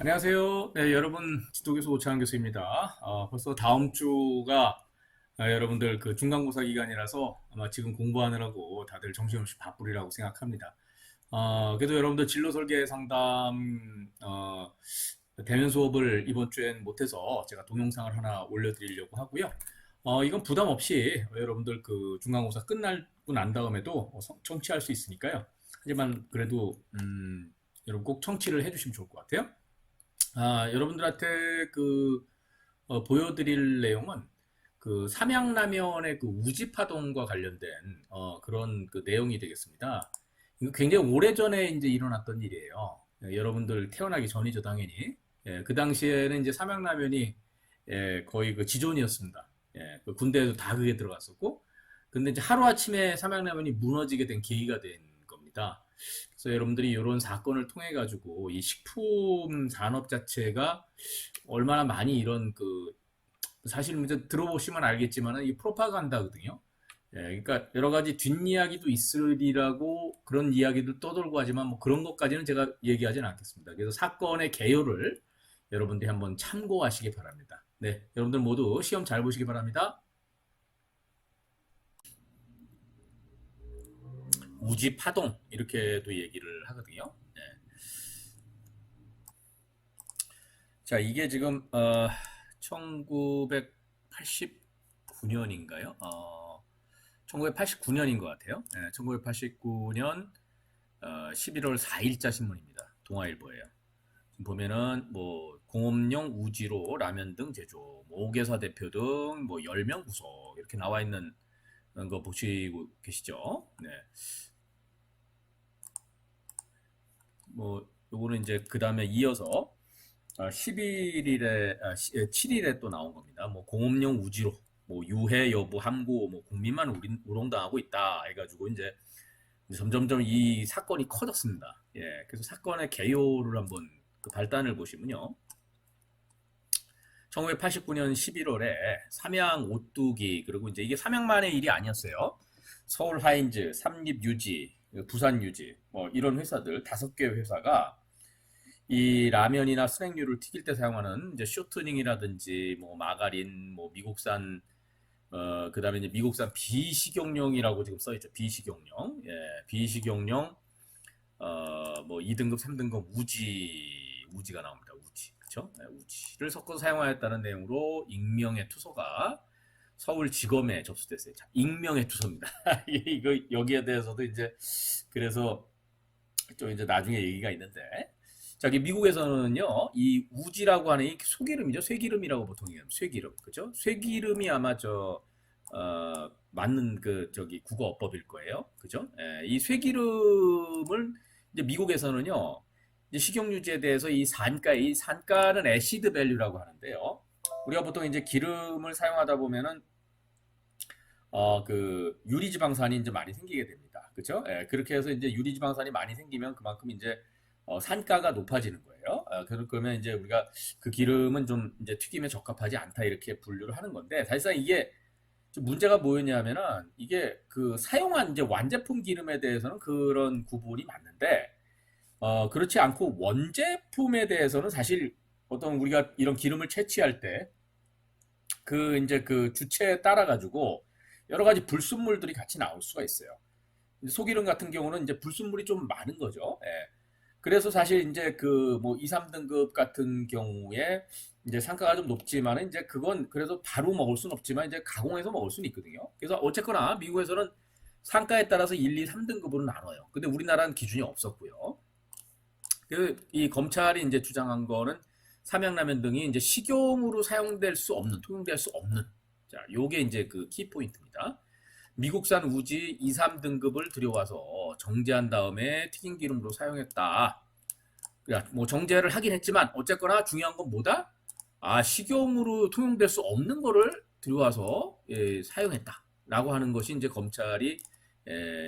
안녕하세요. 네, 여러분, 지도교수 오창환 교수입니다. 벌써 다음 주가 여러분들 그 중간고사 기간이라서 아마 지금 공부하느라고 다들 정신없이 바쁘리라고 생각합니다. 그래도 여러분들 진로 설계 상담 대면 수업을 이번 주엔 못해서 제가 동영상을 하나 올려드리려고 하고요. 이건 부담 없이 여러분들 그 중간고사 끝나고 난 다음에도 청취할 수 있으니까요. 하지만 그래도 여러분 꼭 청취를 해주시면 좋을 것 같아요. 여러분들한테 보여드릴 내용은 그 삼양라면의 그 우지파동과 관련된 그런 그 내용이 되겠습니다. 이거 굉장히 오래전에 이제 일어났던 일이에요. 여러분들 태어나기 전이죠, 당연히. 그 당시에는 이제 삼양라면이 거의 그 지존이었습니다. 그 군대에도 다 그게 들어갔었고, 근데 이제 하루아침에 삼양라면이 무너지게 된 계기가 된 겁니다. 그래서 여러분들이 이런 사건을 통해 가지고 이 식품 산업 자체가 얼마나 많이 이런 그 사실 이제 들어보시면 알겠지만은 이 프로파간다거든요. 그러니까 여러 가지 뒷이야기도 있으리라고 그런 이야기들 떠돌고 하지만 뭐 그런 것까지는 제가 얘기하지는 않겠습니다. 그래서 사건의 개요를 여러분들이 한번 참고하시기 바랍니다. 네, 여러분들 모두 시험 잘 보시기 바랍니다. 우지 파동 이렇게도 얘기를 하거든요. 네. 자, 이게 지금 1989년인가요? 1989년인 것 같아요. 1989년 11월 4일자 신문입니다. 동아일보예요. 지금 보면은 뭐 공업용 우지로 라면 등 제조, 뭐 오개사 대표 등 뭐 10명 구속 이렇게 나와 있는 거 보시고 계시죠? 네. 뭐 요거는 이제 그 다음에 이어서 11일에 7일에 또 나온 겁니다. 뭐 공업용 우지로 뭐 유해 여부 함구 뭐 국민만 우롱당하고 있다 해가지고 이제 점점점 이 사건이 커졌습니다. 그래서 사건의 개요를 한번 그 발단을 보시면요. 1989년 11월에 삼양 오뚜기 그리고 이제 이게 삼양만의 일이 아니었어요. 서울 하인즈, 삼립유지, 부산 유지 뭐 이런 회사들 5개 회사가 이 라면이나 스낵류를 튀길 때 사용하는 이제 쇼트닝이라든지 뭐 마가린, 뭐 미국산 그다음에 이제 미국산 비식용용이라고 지금 써 있죠. 비식용용. 비식용용 뭐 2등급, 3등급 우지가 나옵니다. 우지. 그렇죠? 우지를 섞어서 사용하였다는 내용으로 익명의 투서가 서울지검에 접수됐어요. 자, 익명의 투서입니다. 이거 여기에 대해서도 이제 그래서 좀 이제 나중에 얘기가 있는데 저기 미국에서는요, 이 우지라고 하는 이 소기름이죠. 쇠기름이라고 보통 얘기해요. 쇠기름. 그죠? 쇠기름이 아마 맞는 그, 저기, 국어어법일 거예요. 그죠? 이 쇠기름을 이제 미국에서는요, 이제 식용유지에 대해서 이 산가는 애시드 밸류라고 하는데요. 우리가 보통 이제 기름을 사용하다 보면은 그 유리지방산이 이제 많이 생기게 됩니다. 그렇죠? 그렇게 해서 이제 유리지방산이 많이 생기면 그만큼 이제 산가가 높아지는 거예요. 그러면 이제 우리가 그 기름은 좀 이제 튀김에 적합하지 않다 이렇게 분류를 하는 건데 사실상 이게 좀 문제가 뭐였냐면은 이게 그 사용한 이제 완제품 기름에 대해서는 그런 구분이 맞는데 그렇지 않고 원제품에 대해서는 사실 어떤 우리가 이런 기름을 채취할 때 그 이제 그 주체에 따라 가지고 여러 가지 불순물들이 같이 나올 수가 있어요. 소기름 같은 경우는 이제 불순물이 좀 많은 거죠. 그래서 사실 이제 그 뭐 2, 3등급 같은 경우에 이제 상가가 좀 높지만은 이제 그건 그래도 바로 먹을 수는 없지만 이제 가공해서 먹을 수는 있거든요. 그래서 어쨌거나 미국에서는 상가에 따라서 1, 2, 3등급으로 나눠요. 근데 우리나라는 기준이 없었고요. 이 검찰이 이제 주장한 거는 삼양라면 등이 이제 식용으로 사용될 수 없는, 통용될 수 없는. 자, 요게 이제 그 키포인트입니다. 미국산 우지 2, 3등급을 들여와서 정제한 다음에 튀김 기름으로 사용했다. 뭐 정제를 하긴 했지만 어쨌거나 중요한 건 뭐다? 식용으로 통용될 수 없는 거를 들여와서 사용했다라고 하는 것이 이제 검찰이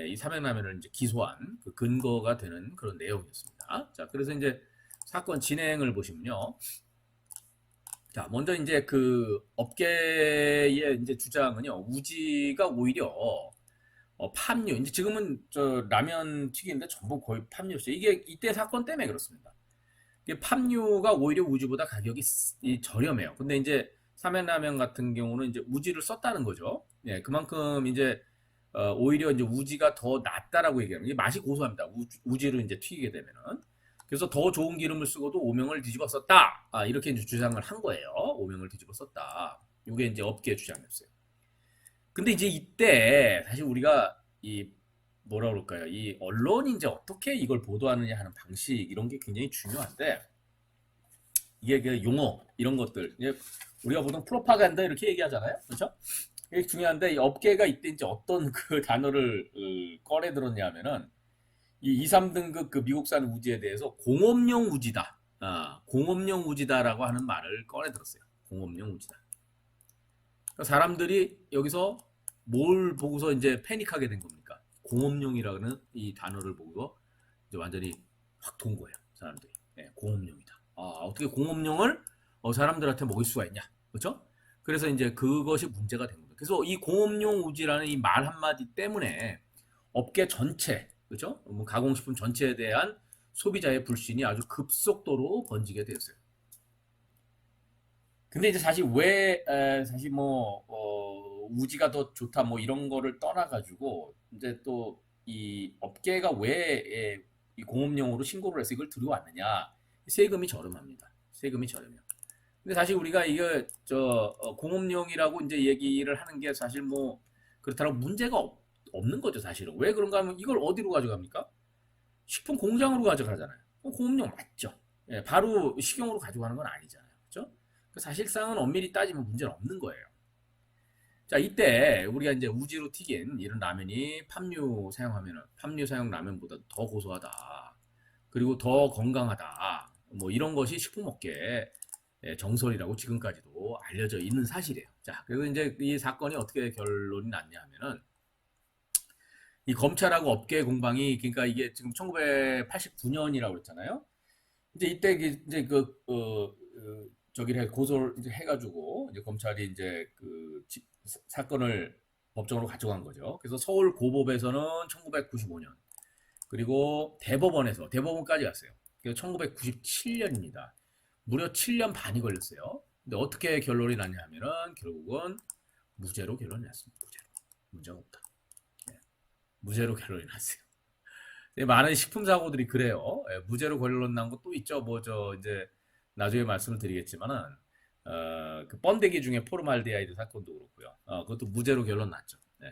이 삼양라면을 이제 기소한 그 근거가 되는 그런 내용이었습니다. 자, 그래서 이제 사건 진행을 보시면요. 자, 먼저 이제 그 업계의 이제 주장은요, 우지가 오히려 팜유, 이제 지금은 저 라면 튀기는데 전부 거의 팜유였어요. 이게 이때 사건 때문에 그렇습니다. 이게 팜유가 오히려 우지보다 가격이 저렴해요. 근데 이제 삼양라면 같은 경우는 이제 우지를 썼다는 거죠. 예, 그만큼 이제 오히려 이제 우지가 더 낫다라고 얘기하는 게 맛이 고소합니다. 우지로 이제 튀기게 되면은. 그래서 더 좋은 기름을 쓰고도 오명을 뒤집어 썼다. 이렇게 이제 주장을 한 거예요. 오명을 뒤집어 썼다. 이게 이제 업계 주장이었어요. 근데 이제 이때 사실 우리가 이 뭐라 그럴까요? 이 언론이 이제 어떻게 이걸 보도하느냐 하는 방식 이런 게 굉장히 중요한데 이게 그 용어 이런 것들 우리가 보통 프로파간다 이렇게 얘기하잖아요, 그렇죠? 이게 중요한데 이 업계가 이때 이제 어떤 그 단어를 꺼내 들었냐면은 이 2, 3등급 그 미국산 우지에 대해서 공업용 우지다, 공업용 우지다라고 하는 말을 꺼내 들었어요. 공업용 우지다. 그러니까 사람들이 여기서 뭘 보고서 이제 패닉하게 된 겁니까? 공업용이라는 이 단어를 보고 이제 완전히 확 돈 거예요, 사람들이. 네, 공업용이다. 어떻게 공업용을 사람들한테 먹일 수가 있냐, 그렇죠? 그래서 이제 그것이 문제가 된 겁니다. 그래서 이 공업용 우지라는 이 말 한마디 때문에 업계 전체, 그렇죠? 뭐 가공식품 전체에 대한 소비자의 불신이 아주 급속도로 번지게 되었어요. 근데 이제 사실 왜 사실 뭐 우지가 더 좋다 뭐 이런 거를 떠나가지고 이제 또 이 업계가 왜 이 공업용으로 신고를 해서 이걸 들어왔느냐? 세금이 저렴합니다. 세금이 저렴해요. 근데 사실 우리가 이거 공업용이라고 이제 얘기를 하는 게 사실 뭐 그렇다고 문제가 없는 거죠, 사실은. 왜 그런가 하면 이걸 어디로 가져갑니까? 식품 공장으로 가져가잖아요. 공업용 맞죠? 예, 바로 식용으로 가져가는 건 아니잖아요. 그렇죠? 사실상은 엄밀히 따지면 문제는 없는 거예요. 자, 이때 우리가 이제 우지로 튀긴 이런 라면이 팜유 사용 라면보다 더 고소하다. 그리고 더 건강하다. 뭐 이런 것이 식품업계의 정설이라고 지금까지도 알려져 있는 사실이에요. 자, 그래서 이제 이 사건이 어떻게 결론이 났냐 하면은 이 검찰하고 업계 공방이 그러니까 이게 지금 1989년이라고 그랬잖아요. 이제 이때 이제 저기를 고소를 이제 해가지고 이제 검찰이 이제 사건을 법정으로 가져간 거죠. 그래서 서울 고법에서는 1995년 그리고 대법원까지 갔어요. 그래서 1997년입니다. 무려 7년 반이 걸렸어요. 근데 어떻게 결론이 났냐면은 결국은 무죄로 결론이 났습니다. 무죄로. 문제가 없다. 네. 무죄로 결론이 났어요. 많은 식품 사고들이 그래요. 무죄로 결론 난 것도 있죠. 뭐 이제 나중에 말씀을 드리겠지만은 그 번데기 중에 포르말데하이드 사건도 그렇고요. 그것도 무죄로 결론 났죠. 네.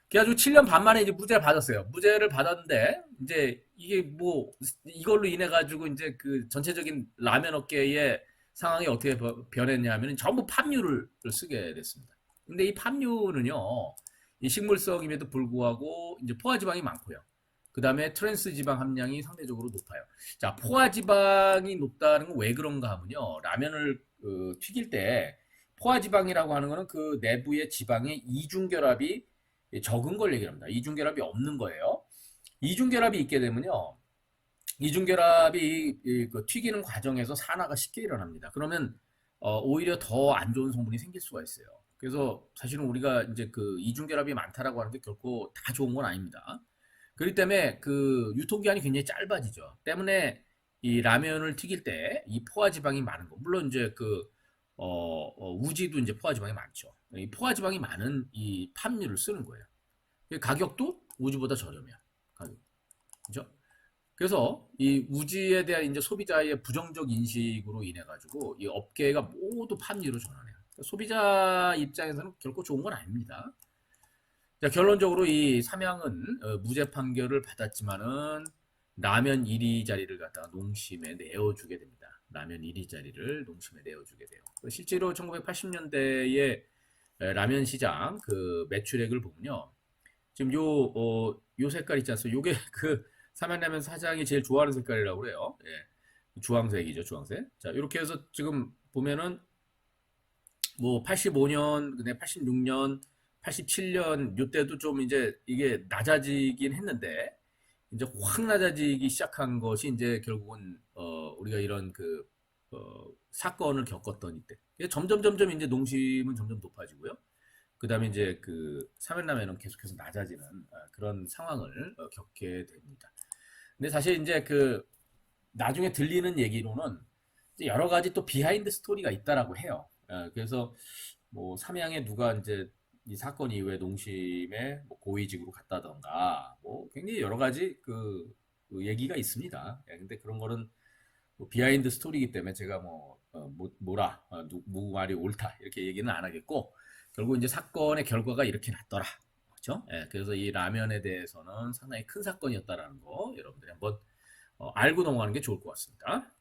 그래가지고 7년 반 만에 이제 무죄를 받았어요. 무죄를 받았는데 이제 이게 뭐 이걸로 인해 가지고 이제 그 전체적인 라면 업계의 상황이 어떻게 변했냐면 전부 팜유를 쓰게 됐습니다. 근데 이 팜유는요, 이 식물성임에도 불구하고 이제 포화지방이 많고요. 그 다음에 트랜스 지방 함량이 상대적으로 높아요. 자, 포화 지방이 높다는 건 왜 그런가 하면요. 라면을 튀길 때 포화 지방이라고 하는 거는 그 내부의 지방의 이중결합이 적은 걸 얘기합니다. 이중결합이 없는 거예요. 이중결합이 있게 되면요. 이중결합이 그 튀기는 과정에서 산화가 쉽게 일어납니다. 그러면 오히려 더 안 좋은 성분이 생길 수가 있어요. 그래서 사실은 우리가 이제 그 이중결합이 많다라고 하는 게 결코 다 좋은 건 아닙니다. 그렇기 때문에 그 유통기한이 굉장히 짧아지죠. 때문에 이 라면을 튀길 때 이 포화지방이 많은 거. 물론 이제 우지도 이제 포화지방이 많죠. 이 포화지방이 많은 이 팜유를 쓰는 거예요. 가격도 우지보다 저렴해요. 가격. 그죠? 그래서 이 우지에 대한 이제 소비자의 부정적 인식으로 인해 가지고 이 업계가 모두 팜유로 전환해요. 소비자 입장에서는 결코 좋은 건 아닙니다. 자, 결론적으로 이 삼양은 무죄 판결을 받았지만은 라면 1위 자리를 갖다가 농심에 내어주게 됩니다. 라면 1위 자리를 농심에 내어주게 돼요. 실제로 1980년대의 라면 시장 그 매출액을 보면요. 지금 요 색깔 있지 않습니까? 요게 그 삼양라면 사장이 제일 좋아하는 색깔이라고 그래요. 예. 주황색이죠, 주황색. 자, 이렇게 해서 지금 보면은 뭐 85년, 근데 86년, 87년 요때도 좀 이제 이게 낮아지긴 했는데 이제 확 낮아지기 시작한 것이 이제 결국은 우리가 이런 사건을 겪었던 이때. 점점 이제 농심은 점점 높아지고요. 그다음에 이제 그 삼양라면은 계속해서 낮아지는 그런 상황을 겪게 됩니다. 근데 사실 이제 나중에 들리는 얘기로는 이제 여러 가지 또 비하인드 스토리가 있다라고 해요. 그래서 뭐 삼양에 누가 이제 이 사건 이후에 농심에 뭐 고위직으로 갔다던가 뭐 굉장히 여러 가지 그 얘기가 있습니다. 근데 그런 거는 뭐 비하인드 스토리이기 때문에 제가 뭐라 누구 말이 옳다 이렇게 얘기는 안 하겠고 결국 이제 사건의 결과가 이렇게 났더라. 그렇죠? 그래서 이 라면에 대해서는 상당히 큰 사건이었다라는 거 여러분들이 한번 알고 넘어가는 게 좋을 것 같습니다.